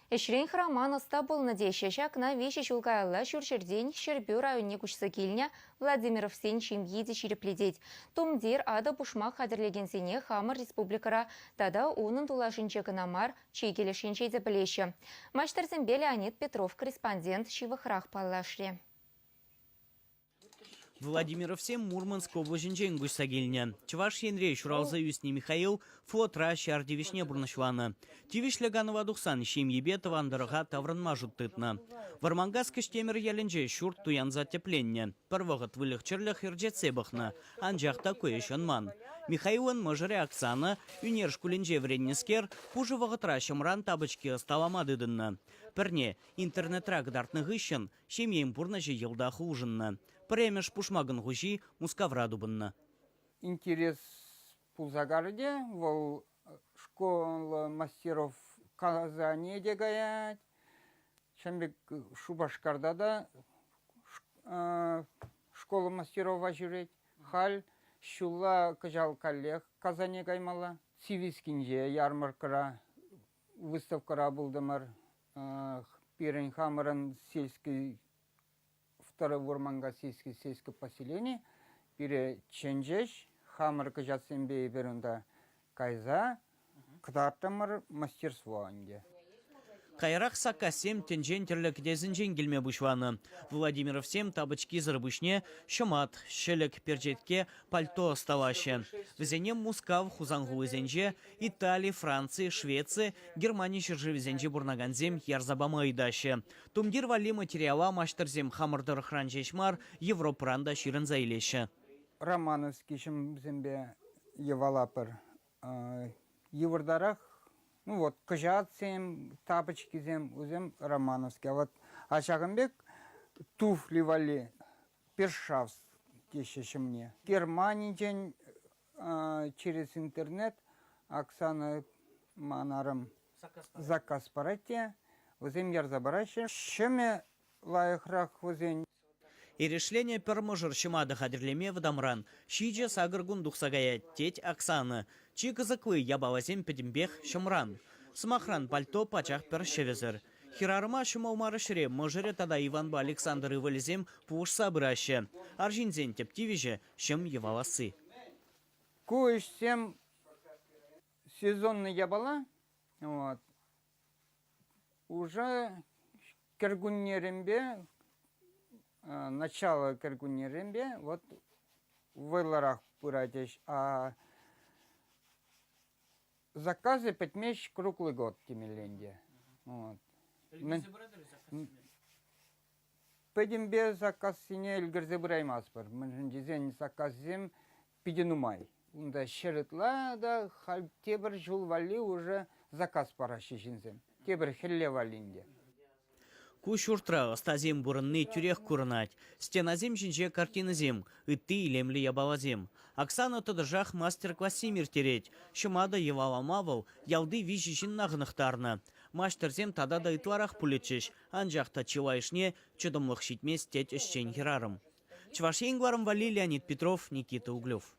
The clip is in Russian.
Эшрен храман Стабул надещащак на вещи шулкайла шуршердень Щербю районе кучса кильня Владимиров сен чимьеди черепледеть. Тумдир ада пушмак хадерлеген сене хамар республикара тада унын тулашинче намар чейкелешинче плеща. Маштарзен Леонид Петров, корреспондент Шивахрах Палашре. Владимировсем Мурманск облажинчен гусагильня. Чуваш енрей шуралза юсни Михаил флотра шардивишне бурнашлана. Тивишле ганова духсан шим ебета андырга тавран тытна. Вармангас кыштемер яленже шурт туян затепленне. Первогат вылых черлях ирджет себахна. Анжахта коешанман. Михаилан мажаре Оксана юнерш кулинже вреннескер пужы вагатра шамран табочки сталамадыдынна. Перне интернетрак дартны гыщен шемьем пурнажи елда хужынна. Премеш пушмаган гужи мускаврадубынна. Интерес пулзагарде, вол школа мастеров Казани дегаять. Шамбек Шубашкарда да школа мастеров ажурет. Халь шула кажал коллег Казани гаймала. Сивискинже ярмаркара выставкара булдамар. Пирен хамаран сельский второй Вурманга сельское поселение. Пире ченджеш хамар кажасембе берунда кайза кдартамар мастерство анде. Кайрах сакасем тенджентерлік дезінжен келме бұшваны. Владимиров сем табычки зырбышне шымат, шелек перджетке пальто сталаще. Візенем мускав хузангу візенже Италия, Франция, Швеция, Германия шыржы візенже бурнаганзем ярзабама айдаще. Тумдир вали материала маштырзем хамырдыр хранжешмар Европранда ширын заилеше. Романовский шым зембе евалапыр. Евардарах ну вот, кажатсем, тапочки зем, узем Романовский. А вот Ашагамбек туфли вали, першавс, еще мне. Германии день через интернет Оксана Манаром заказ парате, узем ярзабараща. Шеме лайхрах узем. И решение перможер шимада хадрлеме вдамран. Шиджа сагыргун духсагая теть Оксана. Чика заклы ябалазем педимбех шамран. Смахран пальто пачах першевезер. Хирарма шумалмары шире можере тада Иванба Александр и валезем пуш сабраще. Аржинзен тептивиже шем еваласы. Кое-чем сезонный ябала. Вот. Уже кергуннерембе начало Кыргунерембе, вот в Эларах пуратиш, а заказы подмещ круглый год Тимиленде. Вот. Пойдем без заказ сине Эльгарзебраймаспар. Мы дизайн заказем пиденумай. Унда шеретла да халь тебер жул вали уже заказ парашишинзем. Тебер хелле валинде. Кушуртра стазем бурынны тюрех курнать. Стеназем жинже картиназем, ытты илемли ябалазем. Оксана тодыржах мастер-класси миртереть. Шумада еваламавал, ялды вижишин нагнахтарна. Маштерзем тада да итларах пулечеш, анжахта чилайшне чудомлых щитме стеть ищен хераром. Чвашенгларом вали Леонид Петров, Никита Углев.